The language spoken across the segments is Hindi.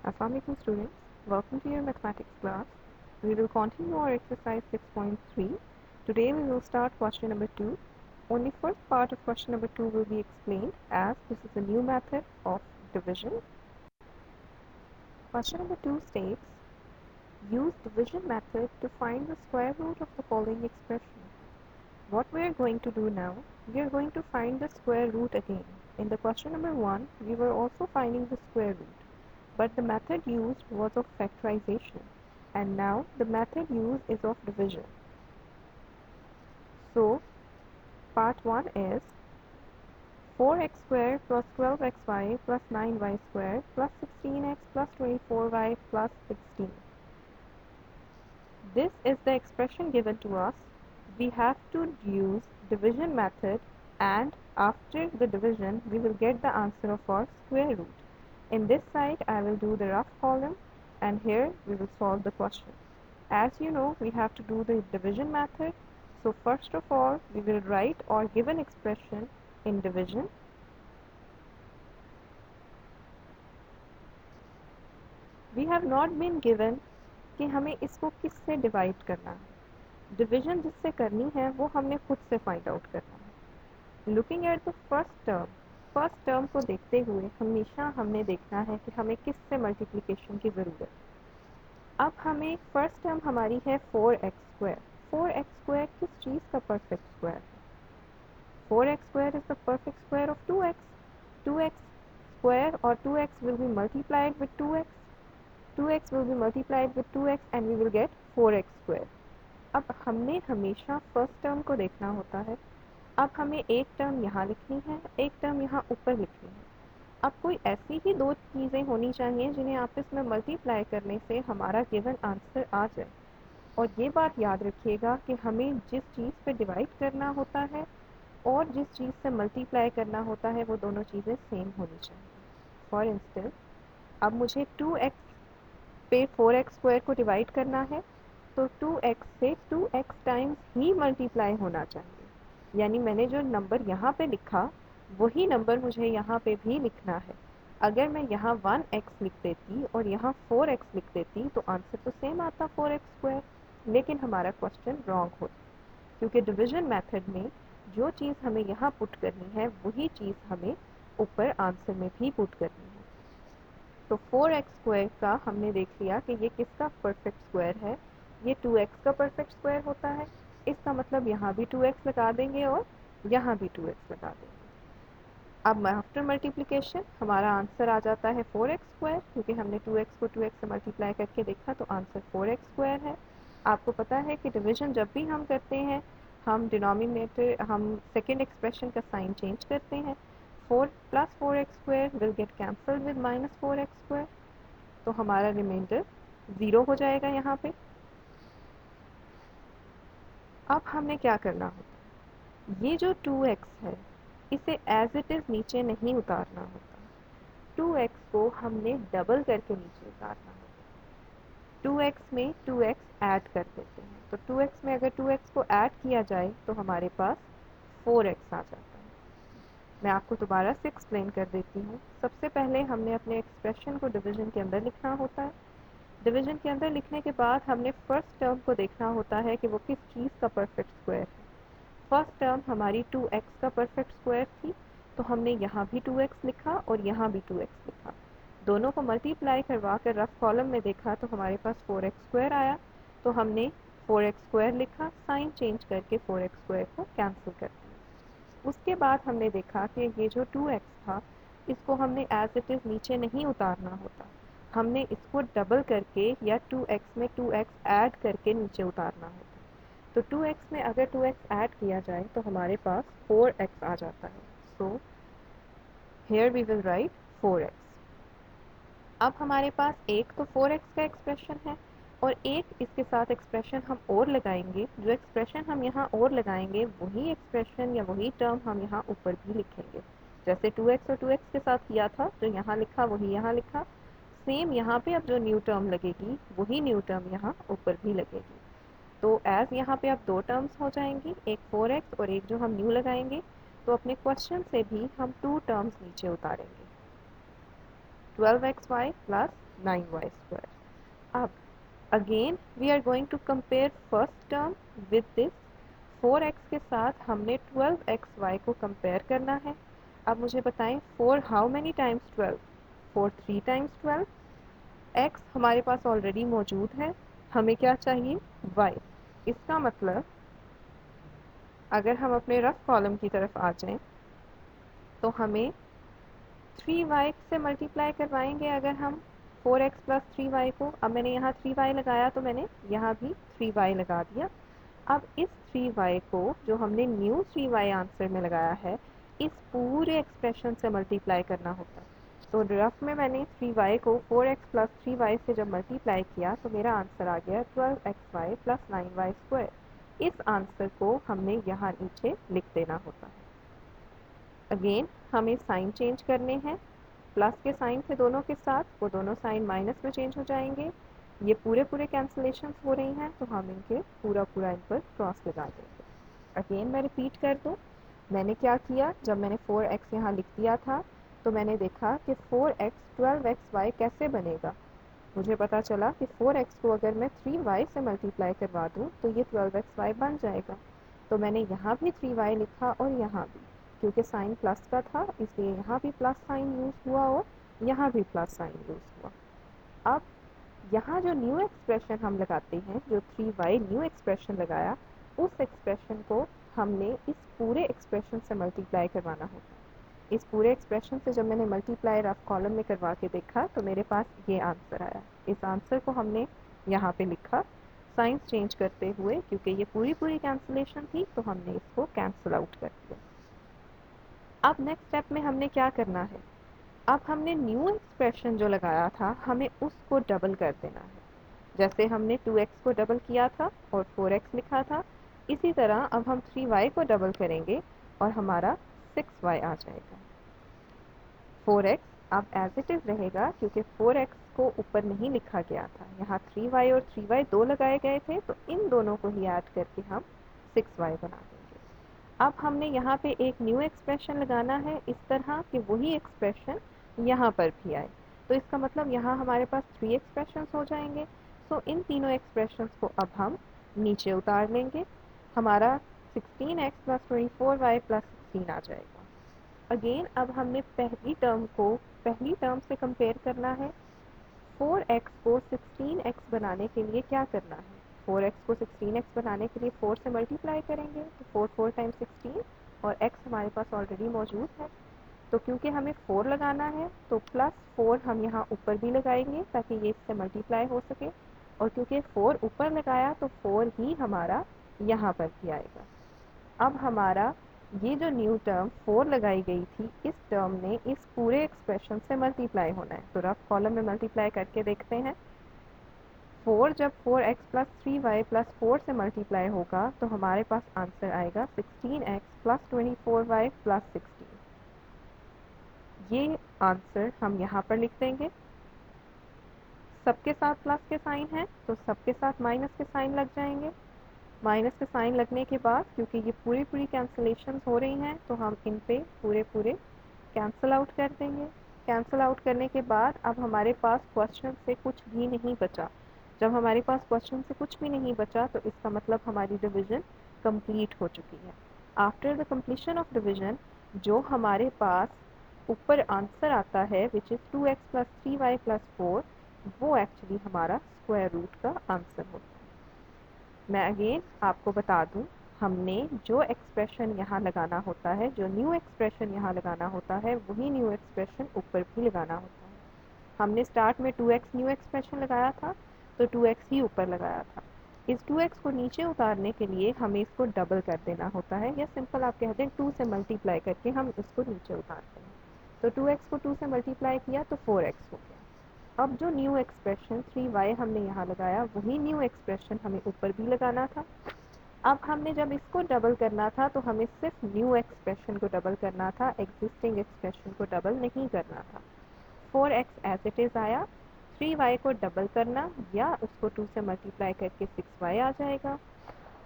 Assalamualaikum students, welcome to your mathematics class. We will continue our exercise 6.3. Today we will start question number 2. Only first part of question number 2 will be explained as this is a new method of division. Question number 2 states, use division method to find the square root of the following expression. What we are going to do now, we are going to find the square root again. In the question number 1, we were also finding the square root. But the method used was of factorization, and now the method used is of division. So, part 1 is 4x squared plus 12xy plus 9y squared plus 16x plus 24y plus 16. This is the expression given to us. We have to use division method, and after the division we will get the answer of our square root. In this side I will do the rough column, and here we will solve the question. As you know, we have to do the division method. So first of all, we will write our given expression in division. We have not been given कि हमें इसको किससे डिवाइड करना है. डिवीजन जिससे करनी है वो हमने खुद से फाइंड आउट करना है. Looking at the first term को देखते हुए हमेशा हमने देखना है कि हमें किससे मल्टीप्लिकेशन की ज़रूरत है. अब हमें फर्स्ट टर्म हमारी है 4x². 4x² किस चीज़ का परफेक्ट स्क्वायर है? 4x² is the perfect square of 2x. 2x square or 2x will be multiplied with 2x. 2x will be multiplied with 2x and we will get 4x². अब हमने हमेशा फर्स्ट टर्म को देखना होता है. अब हमें एक टर्म यहाँ लिखनी है, एक टर्म यहाँ ऊपर लिखनी है. अब कोई ऐसी ही दो चीज़ें होनी चाहिए जिन्हें आपस में मल्टीप्लाई करने से हमारा गिवन आंसर आ जाए. और ये बात याद रखिएगा कि हमें जिस चीज़ पे डिवाइड करना होता है और जिस चीज़ से मल्टीप्लाई करना होता है वो दोनों चीज़ें सेम होनी चाहिए. फॉर इंस्टेंस, अब मुझे 2x पे 4x² को डिवाइड करना है, तो 2x से 2x टाइम्स ही मल्टीप्लाई होना चाहिए. यानी मैंने जो नंबर यहाँ पे लिखा वही नंबर मुझे यहाँ पे भी लिखना है. अगर मैं यहाँ 1x लिख देती और यहाँ 4x लिख देती तो आंसर तो सेम आता 4x², लेकिन हमारा क्वेश्चन रॉन्ग होता, क्योंकि डिवीजन मेथड में जो चीज़ हमें यहाँ पुट करनी है वही चीज़ हमें ऊपर आंसर में भी पुट करनी है. तो 4x² का हमने देख लिया कि ये किसका परफेक्ट स्क्वायर है. ये 2x का परफेक्ट स्क्वायर होता है. इसका मतलब यहाँ भी 2x लगा देंगे और यहाँ भी 2x लगा देंगे. अब आफ्टर मल्टीप्लिकेशन हमारा आंसर आ जाता है 4x², क्योंकि हमने 2x को 2x से मल्टीप्लाई करके देखा तो आंसर 4x² है. आपको पता है कि डिवीजन जब भी हम करते हैं हम डिनोमिनेटर हम सेकेंड एक्सप्रेशन का साइन चेंज करते हैं. 4 plus 4x² will get cancelled with minus 4x². तो हमारा रिमाइंडर 0 हो जाएगा यहाँ पे. अब हमने क्या करना होता, ये जो 2x है इसे एज इट इज़ नीचे नहीं उतारना होता. 2x को हमने डबल करके नीचे उतारना होता. 2x में 2x ऐड कर देते हैं, तो 2x में अगर 2x को ऐड किया जाए तो हमारे पास 4x आ जाता है. मैं आपको दोबारा से एक्सप्लेन कर देती हूँ. सबसे पहले हमने अपने एक्सप्रेशन को डिवीजन के अंदर लिखना होता है. डिवीजन के अंदर लिखने के बाद हमने फर्स्ट टर्म को देखना होता है कि वो किस चीज़ का परफेक्ट स्क्वायर है. फर्स्ट टर्म हमारी 2x का परफेक्ट स्क्वायर थी, तो हमने यहाँ भी 2x लिखा और यहाँ भी 2x लिखा. दोनों को मल्टीप्लाई करवा कर रफ कॉलम में देखा तो हमारे पास 4x² आया, तो हमने 4x² लिखा, साइन चेंज करके 4x² को कैंसिल कर दिया. उसके बाद हमने देखा कि ये जो 2x था इसको हमने एज इट इज़ नीचे नहीं उतारना होता, हमने इसको डबल करके या 2x में 2x ऐड करके नीचे उतारना होता. तो 2x में अगर 2x ऐड किया जाए तो हमारे पास 4x आ जाता है. So here we will write 4x. अब हमारे पास एक तो 4x का एक्सप्रेशन है और एक इसके साथ एक्सप्रेशन हम और लगाएंगे. जो एक्सप्रेशन हम यहाँ और लगाएंगे वही एक्सप्रेशन या वही टर्म हम यहाँ ऊपर भी लिखेंगे. जैसे 2x और 2x के साथ किया था, जो यहाँ लिखा वही यहाँ लिखा. सेम यहाँ पे अब जो न्यू टर्म लगेगी वही न्यू टर्म यहाँ ऊपर भी लगेगी. तो एज यहाँ पे अब दो टर्म्स हो जाएंगी, एक 4x और एक जो हम न्यू लगाएंगे. तो अपने क्वेश्चन से भी हम 2 टर्म्स नीचे उतारेंगे. 12xy plus 9y square. अब again we are going to compare first term with this 4x के साथ हमने 12xy को कंपेयर करना है। अब मुझे बताएं 4 how many times 12? 4 3 times 12। x हमारे पास ऑलरेडी मौजूद है, हमें क्या चाहिए y। इसका मतलब अगर हम अपने रफ कॉलम की तरफ आ जाएं तो हमें 3y से मल्टीप्लाई करवाएंगे अगर हम 4x प्लस 3y को। अब मैंने यहाँ 3y लगाया तो मैंने यहाँ भी 3y लगा दिया। अब इस 3y को जो हमने न्यू 3y आंसर में लगाया है इस पूरे एक्सप्रेशन से मल्टीप्लाई करना होता है। तो रफ में मैंने 3y को 4x प्लस 3y से जब मल्टीप्लाई किया तो मेरा आंसर आ गया 12xy प्लस 9y स्क्वायर। इस आंसर को हमने यहाँ नीचे लिख देना होता है। अगेन हमें साइन चेंज करने हैं, प्लस के साइन थे दोनों के साथ, वो दोनों साइन माइनस में चेंज हो जाएंगे। ये पूरे पूरे कैंसिलेशन हो रही हैं तो हम इनके पूरा पूरा इन पर क्रॉस लगा देंगे। अगेन मैं रिपीट कर दूँ, मैंने क्या किया, जब मैंने 4x यहाँ लिख दिया था तो मैंने देखा कि 4x 12xy कैसे बनेगा। मुझे पता चला कि 4x को अगर मैं 3y से मल्टीप्लाई करवा दूँ तो ये 12xy बन जाएगा। तो मैंने यहाँ भी 3y लिखा और यहाँ भी, क्योंकि साइन प्लस का था इसलिए यहाँ भी प्लस साइन यूज़ हुआ और यहाँ भी प्लस साइन यूज़ हुआ। अब यहाँ जो न्यू एक्सप्रेशन हम लगाते हैं, जो 3y न्यू एक्सप्रेशन लगाया, उस एक्सप्रेशन को हमने इस पूरे एक्सप्रेशन से मल्टीप्लाई करवाना होता है। इस पूरे एक्सप्रेशन से जब मैंने मल्टीप्लाई रफ कॉलम में करवा के देखा तो मेरे पास ये आंसर आया। इस आंसर को हमने यहाँ पे लिखा साइंस चेंज करते हुए, क्योंकि ये पूरी पूरी कैंसिलेशन थी तो हमने इसको कैंसिल आउट कर दिया। अब नेक्स्ट स्टेप में हमने क्या करना है, अब हमने न्यू एक्सप्रेशन जो लगाया था हमें उसको डबल कर देना है। जैसे हमने 2x को डबल किया था और 4x लिखा था, इसी तरह अब हम 3y को डबल करेंगे और हमारा 6y आ जाएगा। 4x अब एज इट इज़ रहेगा क्योंकि 4x को ऊपर नहीं लिखा गया था, यहाँ 3y और 3y दो लगाए गए थे तो इन दोनों को ही ऐड करके हम 6y बना देंगे। अब हमने यहाँ पे एक न्यू एक्सप्रेशन लगाना है इस तरह कि वही एक्सप्रेशन यहाँ पर भी आए। तो इसका मतलब यहाँ हमारे पास 3 एक्सप्रेशंस हो जाएंगे। सो इन तीनों एक्सप्रेशंस को अब हम नीचे उतार लेंगे। हमारा 16x प्लस 24y प्लस 16 आ जाएगा। अगेन अब हमने पहली टर्म से कंपेयर करना है। 4x को 16x बनाने के लिए क्या करना है, 4x को 16x बनाने के लिए 4 से मल्टीप्लाई करेंगे तो 4 4 टाइम्स 16 और x हमारे पास ऑलरेडी मौजूद है। तो क्योंकि हमें 4 लगाना है तो प्लस 4 हम यहाँ ऊपर भी लगाएंगे ताकि ये इससे मल्टीप्लाई हो सके, और क्योंकि 4 ऊपर लगाया तो 4 ही हमारा यहाँ पर भी आएगा। अब हमारा ये जो न्यू टर्म 4 लगाई गई थी इस टर्म ने इस पूरे एक्सप्रेशन से मल्टीप्लाई होना है। तो रफ कॉलम में मल्टीप्लाई करके देखते हैं। 4 जब 4x प्लस 3y प्लस 4 से मल्टीप्लाई होगा तो हमारे पास आंसर आएगा 16x प्लस 24y प्लस 16। ये आंसर हम यहाँ पर लिख देंगे। सबके साथ प्लस के साइन है तो सबके साथ माइनस के साइन लग जाएंगे। माइनस के साइन लगने के बाद क्योंकि ये पूरी पूरी कैंसिलेशन हो रही हैं तो हम इन पे पूरे पूरे कैंसिल आउट कर देंगे। कैंसिल आउट करने के बाद अब हमारे पास क्वेश्चन से कुछ भी नहीं बचा। जब हमारे पास क्वेश्चन से कुछ भी नहीं बचा तो इसका मतलब हमारी डिवीजन कंप्लीट हो चुकी है। After the completion of division जो हमारे पास ऊपर आंसर आता है which is 2x plus 3y plus 4, वो एक्चुअली हमारा स्क्वायर रूट का आंसर होता है। मैं अगेन आपको बता दूं, हमने जो एक्सप्रेशन यहाँ लगाना होता है, जो न्यू एक्सप्रेशन यहाँ लगाना होता है, वही न्यू एक्सप्रेशन ऊपर भी लगाना होता है। हमने स्टार्ट में 2x न्यू एक्सप्रेशन लगाया था तो 2x ही ऊपर लगाया था। इस 2x को नीचे उतारने के लिए हमें इसको डबल कर देना होता है, या सिंपल आप कह दें 2 से मल्टीप्लाई करके हम इसको नीचे उतारते हैं। तो 2x को 2 से मल्टीप्लाई किया तो 4x हो गया। अब जो न्यू एक्सप्रेशन 3y हमने यहाँ लगाया वही न्यू एक्सप्रेशन हमें ऊपर भी लगाना था। अब हमने जब इसको डबल करना था तो हमें सिर्फ न्यू एक्सप्रेशन को डबल करना था, एग्जिस्टिंग एक्सप्रेशन को डबल नहीं करना था। 4x एज इट इज़ आया, 3y को डबल करना या उसको 2 से मल्टीप्लाई करके 6y आ जाएगा।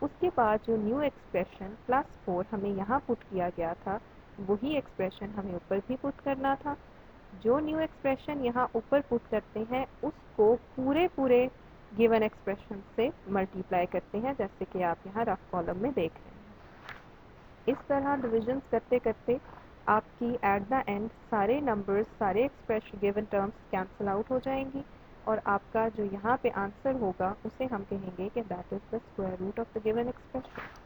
उसके बाद जो न्यू एक्सप्रेशन प्लस 4 हमें यहाँ पुट किया गया था वही एक्सप्रेशन हमें ऊपर भी पुट करना था। जो न्यू एक्सप्रेशन यहाँ ऊपर पुट करते हैं उसको पूरे गिवन एक्सप्रेशन से मल्टीप्लाई करते हैं, जैसे कि आप यहाँ रफ कॉलम में देख रहे हैं। इस तरह डिविजन्स करते करते आपकी एट द एंड सारे नंबर्स, सारे expression given terms cancel out हो जाएंगी और आपका जो यहाँ पे आंसर होगा उसे हम कहेंगे कि that is the square root of the given expression.